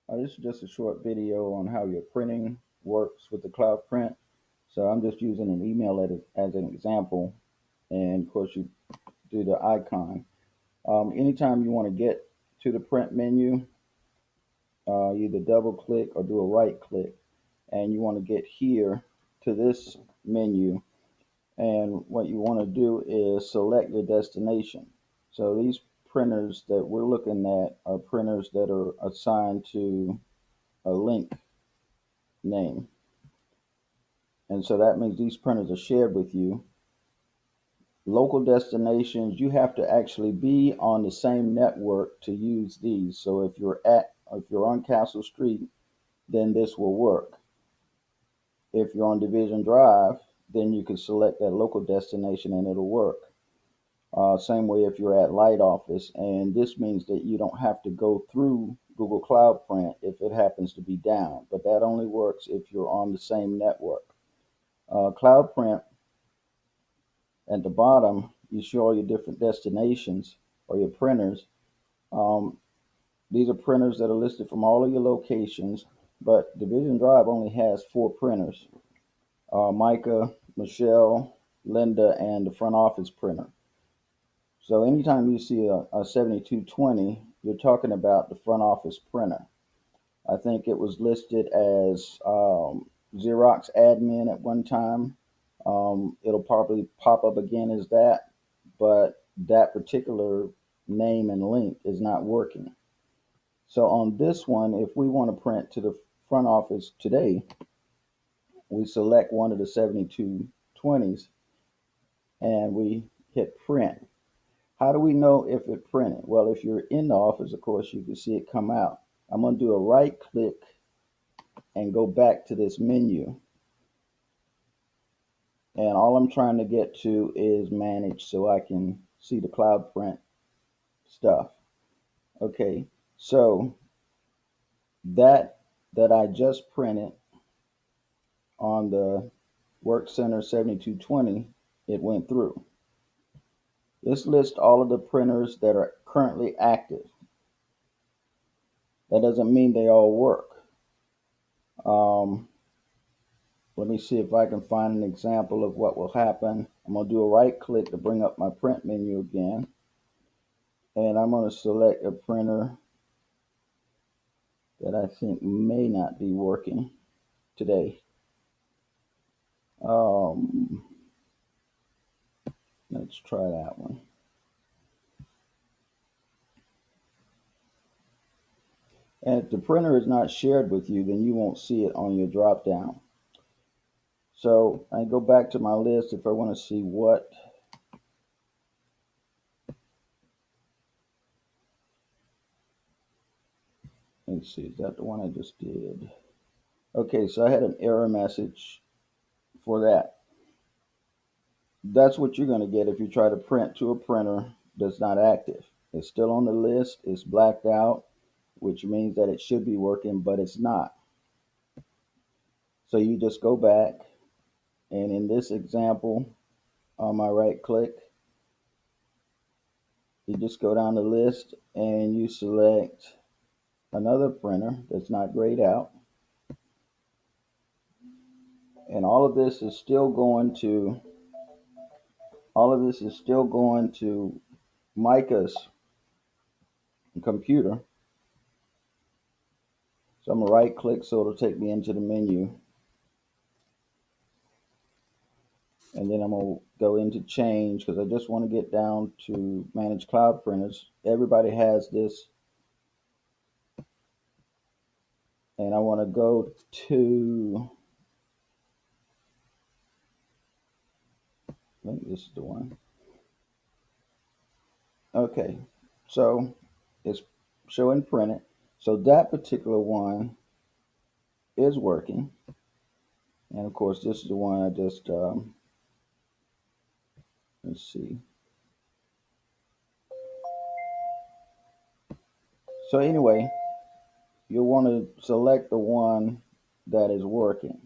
This is just a short video on how your printing works with the Cloud Print. So I'm just using an email as an example, and of course you do the icon. Anytime you want to get to the print menu, either double click or do a right click, and you want to get here to this menu. And what you want to do is select your destination. So these printers that we're looking at are printers that are assigned to a LINC name. And so that means these printers are shared with you. Local destinations, you have to actually be on the same network to use these. So if you're on Castle Street, then this will work. If you're on Division Drive, then you can select that local destination and it'll work. Same way if you're at Light Office, and this means that you don't have to go through Google Cloud Print if it happens to be down, but that only works if you're on the same network. Cloud Print, at the bottom, you show all your different destinations or your printers. Um, these are printers that are listed from all of your locations, but Division Drive only has 4 printers, Micah, Michelle, Linda, and the front office printer. So anytime you see a 7220, you're talking about the front office printer. I think it was listed as Xerox admin at one time. It'll probably pop up again as that, but that particular name and link is not working. So on this one, if we want to print to the front office today, we select one of the 7220s and we hit print. How do we know if it printed? Well, if you're in the office, of course, you can see it come out. I'm going to do a right click and go back to this menu. And all I'm trying to get to is manage so I can see the cloud print stuff. Okay, so that I just printed on the Work Center 7220, it went through. This lists all of the printers that are currently active. That doesn't mean they all work. Let me see if I can find an example of what will happen. I'm going to do a right click to bring up my print menu again. And I'm going to select a printer that I think may not be working today. Let's try that one. And if the printer is not shared with you, then you won't see it on your drop down. So I go back to my list if I want to see what let's see, is that the one I just did? Okay, so I had an error message for that. That's what you're going to get if you try to print to a printer that's not active. It's still on the list, it's blacked out, which means that it should be working, but it's not. So you just go back, and in this example, on my right click, you just go down the list and you select another printer that's not grayed out. And all of this is still going to Micah's computer. So I'm gonna right click so it'll take me into the menu. And then I'm gonna go into change because I just want to get down to manage cloud printers. Everybody has this. And I want to go to, I think this is the one. Okay, so it's showing printed. So that particular one is working. And of course, this is the one I just, let's see. So anyway, you'll want to select the one that is working.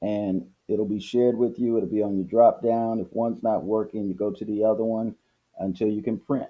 And it'll be shared with you. It'll be on your drop down. If one's not working, you go to the other one until you can print.